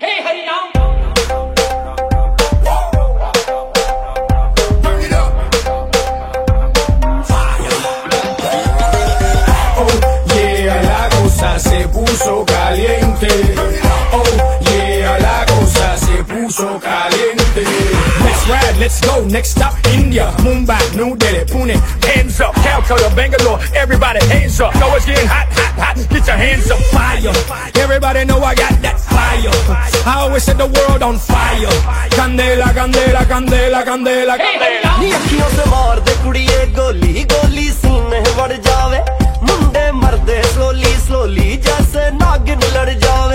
Hey Harinam. Se puso caliente. Oh yeah, la cosa se puso caliente. Let's ride, let's go. Next stop, India, Mumbai, New Delhi, Pune. Hands up, Calcutta, Bangalore. Everybody hands up. Know it's getting hot, hot, hot. Get your hands up, fire. Everybody know I got that fire. I always set the world on fire. Candela, candela, candela, candela, candela. नी अखियों से मार दे कुड़िए गोली गोली सीने बढ़ जावे मुंडे मरदे slowly slowly जैसे नागिन लड़ जावे